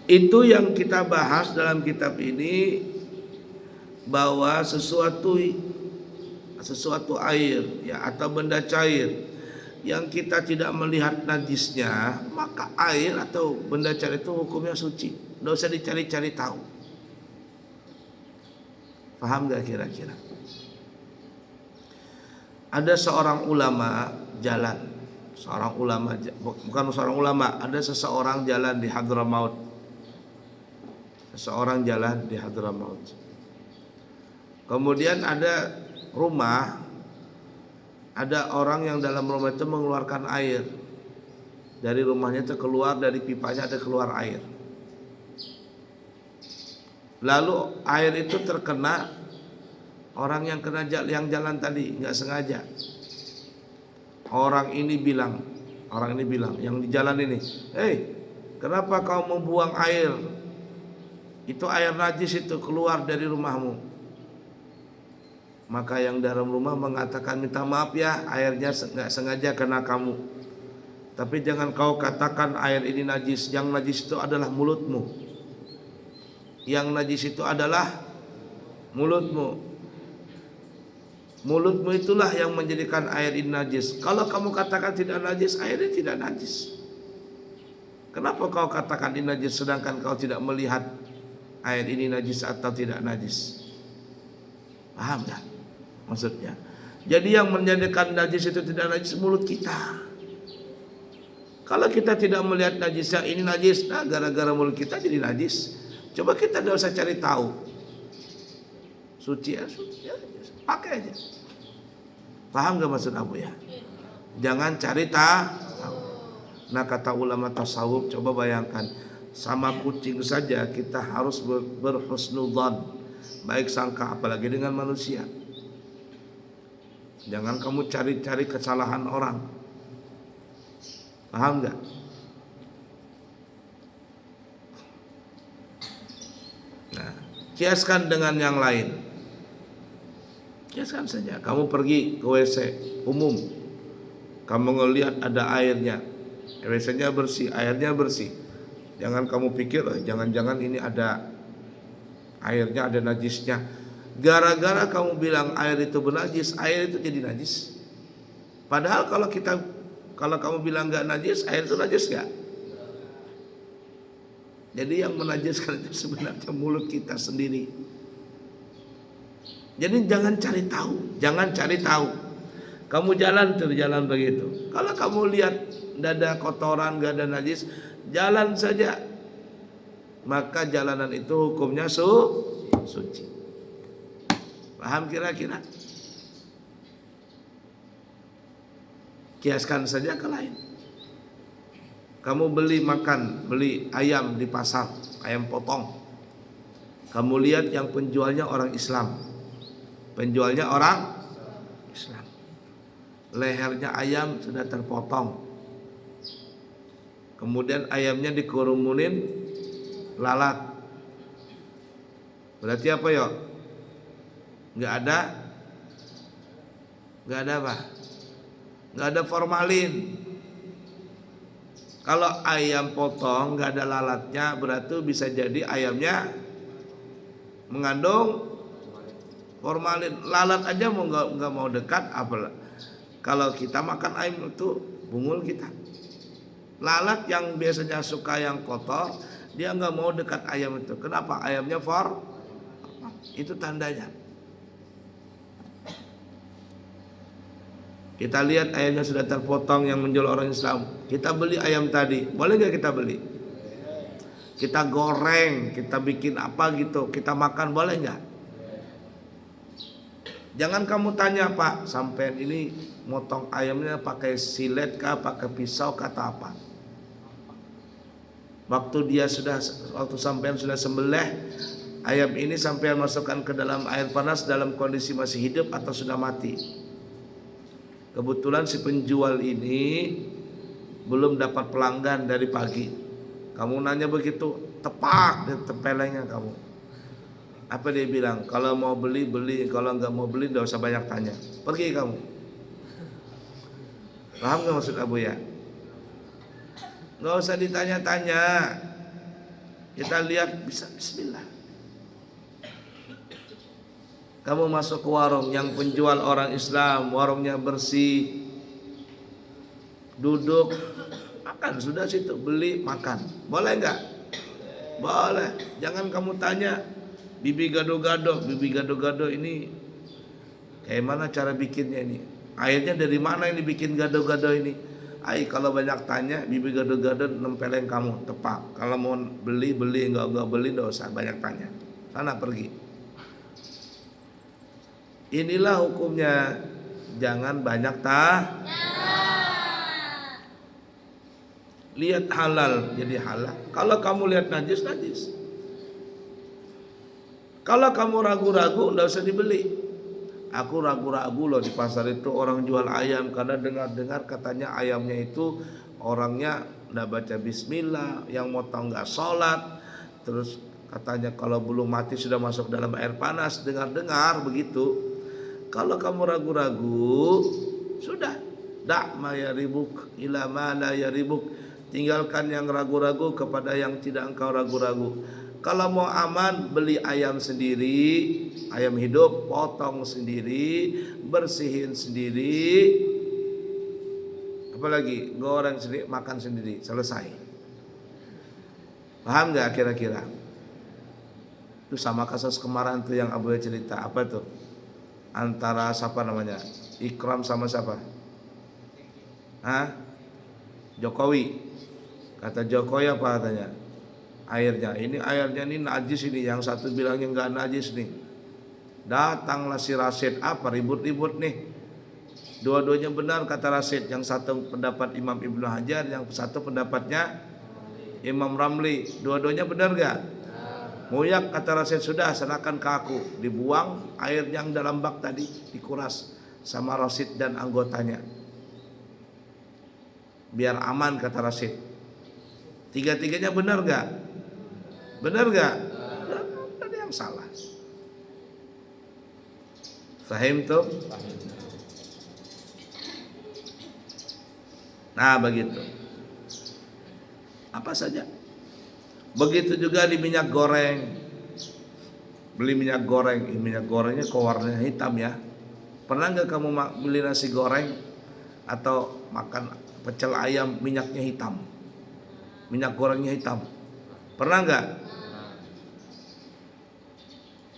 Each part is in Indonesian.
Itu yang kita bahas dalam kitab ini, bahwa sesuatu air ya atau benda cair yang kita tidak melihat najisnya, maka air atau benda cair itu hukumnya suci. Tidak usah dicari-cari tahu. Paham gak kira-kira? Ada seorang ulama jalan, ada seseorang jalan di Hadramaut. Kemudian ada rumah, ada orang yang dalam rumah itu mengeluarkan air. Dari rumahnya itu keluar, dari pipanya ada keluar air. Lalu air itu terkena orang yang jalan tadi, nggak sengaja. Orang ini bilang yang di jalan ini, kenapa kau membuang air? Itu air najis itu keluar dari rumahmu. Maka yang dalam rumah mengatakan, minta maaf ya, airnya nggak sengaja kena kamu. Tapi jangan kau katakan air ini najis. Yang najis itu adalah mulutmu. Yang najis itu adalah mulutmu. Mulutmu itulah yang menjadikan air ini najis. Kalau kamu katakan tidak najis, airnya tidak najis. Kenapa kau katakan ini najis sedangkan kau tidak melihat air ini najis atau tidak najis? Paham tak maksudnya? Jadi yang menjadikan najis itu tidak najis mulut kita. Kalau kita tidak melihat najisnya ini najis, nah gara-gara mulut kita jadi najis. Coba kita tidak usah cari tahu. Suci ya, pakai aja. Paham gak maksud Abu ya? Jangan cari tahu. Nah kata ulama tasawuf, coba bayangkan, sama kucing saja kita harus berhusnudzan, baik sangka, apalagi dengan manusia. Jangan kamu cari-cari kesalahan orang. Paham gak? Nah, kiaskan dengan yang lain. Kiaskan saja, kamu pergi ke WC umum, kamu ngelihat ada airnya, WC-nya bersih, airnya bersih. Jangan kamu pikir, jangan-jangan ini ada airnya ada najisnya. Gara-gara kamu bilang air itu bernajis, air itu jadi najis. Padahal kalau kamu bilang nggak najis, air itu najis nggak? Jadi yang menajiskan itu sebenarnya mulut kita sendiri. Jadi jangan cari tahu. Kamu jalan begitu. Kalau kamu lihat nggak ada kotoran, nggak ada najis, jalan saja. Maka jalanan itu hukumnya suci. Paham kira-kira? Kiaskan saja ke lain. Kamu beli ayam di pasar, ayam potong. Kamu lihat yang penjualnya orang Islam. Lehernya ayam sudah terpotong. Kemudian ayamnya dikerumunin lalat. Berarti apa ya? Nggak ada apa? Nggak ada formalin. Kalau ayam potong nggak ada lalatnya, berarti bisa jadi ayamnya mengandung formalin. Lalat aja nggak mau dekat, apalah kalau kita makan ayam itu bungul kita. Lalat yang biasanya suka yang kotor, dia nggak mau dekat ayam itu. Kenapa? Ayamnya itu tandanya. Kita lihat ayamnya sudah terpotong yang menjual orang Islam. Kita beli ayam tadi, boleh nggak kita beli? Kita goreng, kita bikin apa gitu, kita makan, boleh nggak? Jangan kamu tanya, Pak, sampean ini motong ayamnya pakai silet kah, pakai pisau kata apa? Waktu sampean sudah sembelih ayam ini, sampean masukkan ke dalam air panas dalam kondisi masih hidup atau sudah mati? Kebetulan si penjual ini belum dapat pelanggan dari pagi. Kamu nanya begitu, tepak dan tempelengnya kamu. Apa dia bilang? Kalau mau beli, kalau nggak mau beli, nggak usah banyak tanya. Pergi kamu. Paham nggak maksud Abu ya? Nggak usah ditanya-tanya. Kita lihat bisa bismillah. Kamu masuk ke warung yang penjual orang Islam, warungnya bersih, duduk, makan sudah situ, beli makan. Boleh enggak? Boleh. Jangan kamu tanya, bibi gado-gado ini kayak mana cara bikinnya ini? Airnya dari mana ini bikin gado-gado ini? Kalau banyak tanya, bibi gado-gado nempelin kamu, tepak. Kalau mau beli, enggak beli, enggak usah banyak tanya. Sana pergi. Inilah hukumnya. Jangan banyak lihat halal jadi halal. Kalau kamu lihat najis, najis. Kalau kamu ragu-ragu, enggak usah dibeli. Aku ragu-ragu loh di pasar itu orang jual ayam, karena dengar-dengar katanya ayamnya itu orangnya enggak baca bismillah, yang motong enggak sholat, terus katanya kalau belum mati sudah masuk dalam air panas. Dengar-dengar begitu. Kalau kamu ragu-ragu, sudah, dak ma yaribuk ila ma la yaribuk. Tinggalkan yang ragu-ragu kepada yang tidak engkau ragu-ragu. Kalau mau aman, beli ayam sendiri, ayam hidup, potong sendiri, bersihin sendiri, apalagi goreng sendiri, makan sendiri, selesai. Paham nggak kira-kira? Itu sama kasus kemarin tuh yang Abu cerita, apa tuh? Antara siapa namanya? Ikram sama siapa? Jokowi. Kata Jokowi apa katanya? Airnya ini najis ini. Yang satu bilangnya enggak najis nih. Datanglah si Rasid, apa ribut-ribut nih. Dua-duanya benar kata Rasid. Yang satu pendapat Imam Ibnu Hajar, yang satu pendapatnya Imam Ramli. Dua-duanya benar enggak? Moyak kata Rasid, sudah serahkan ke aku. Dibuang air yang dalam bak tadi, dikuras sama Rasid dan anggotanya. Biar aman kata Rasid. Tiga-tiganya benar enggak? Benar enggak? Tidak ada yang salah. Fahim tuh? Nah begitu. Apa saja. Begitu juga di minyak goreng. Beli minyak goreng, minyak gorengnya kok warnanya hitam ya. Pernah nggak kamu beli nasi goreng atau makan pecel ayam minyaknya hitam? Minyak gorengnya hitam. Pernah nggak?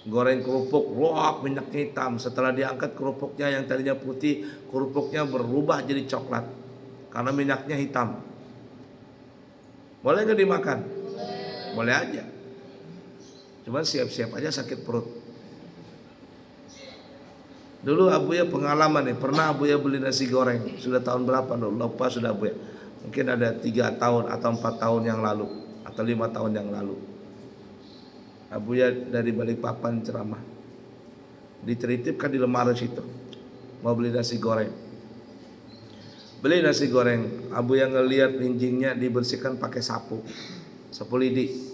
Goreng kerupuk, wah minyaknya hitam. Setelah diangkat kerupuknya yang tadinya putih, kerupuknya berubah jadi coklat karena minyaknya hitam. Boleh nggak dimakan? Boleh aja. Cuma siap-siap aja sakit perut. Dulu Abuya pengalaman nih, pernah Abuya beli nasi goreng. Sudah tahun berapa? Lupa sudah Abuya. Mungkin ada 3 tahun atau 4 tahun yang lalu, atau 5 tahun yang lalu. Abuya dari Balikpapan ceramah. Diteritipkan di lemari situ. Mau beli nasi goreng. Beli nasi goreng. Abuya ngelihat linjingnya dibersihkan pakai sapu lidi.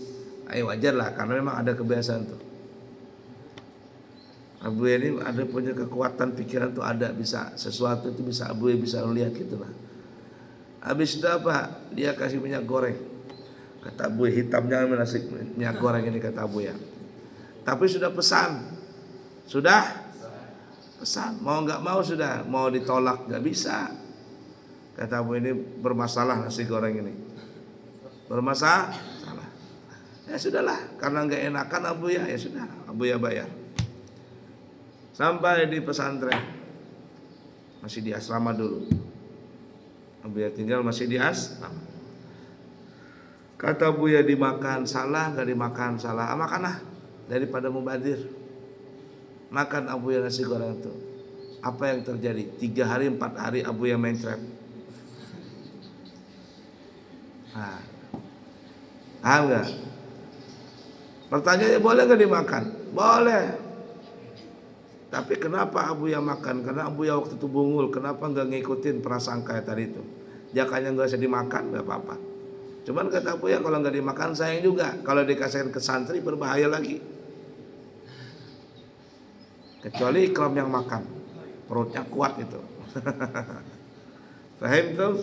Wajar lah, karena memang ada kebiasaan tuh. Abuya ini ada punya kekuatan pikiran tuh, ada bisa sesuatu itu bisa Abuya bisa lihat gitu lah. Habis itu apa? Dia kasih minyak goreng. Kata Abuya, hitamnya nasi minyak goreng ini kata Abuya. Tapi sudah pesan. Sudah pesan. Mau nggak mau sudah, mau ditolak nggak bisa. Kata Abuya, ini bermasalah nasi goreng ini. Bermasalah. Ya sudahlah, karena nggak enakan Abuya, ya sudah, Abuya bayar. Sampai di pesantren, masih di asrama dulu. Abuya tinggal masih di asrama. Kata Abuya, dimakan salah, nggak dimakan salah, makanlah daripada mubadir. Makan Abuya nasi goreng itu. Apa yang terjadi? 3 hari 4 hari Abuya main trap. Paham nggak? Pertanyaannya boleh nggak dimakan? Boleh. Tapi kenapa Abuya makan? Karena Abuya waktu itu bungul. Kenapa nggak ngikutin prasangka tadi itu? Jakanya nggak usah dimakan, nggak apa-apa. Cuman kata Abuya, kalau nggak dimakan sayang juga. Kalau dikasihin ke santri berbahaya lagi. Kecuali Ikram yang makan, perutnya kuat itu. Paham tuh?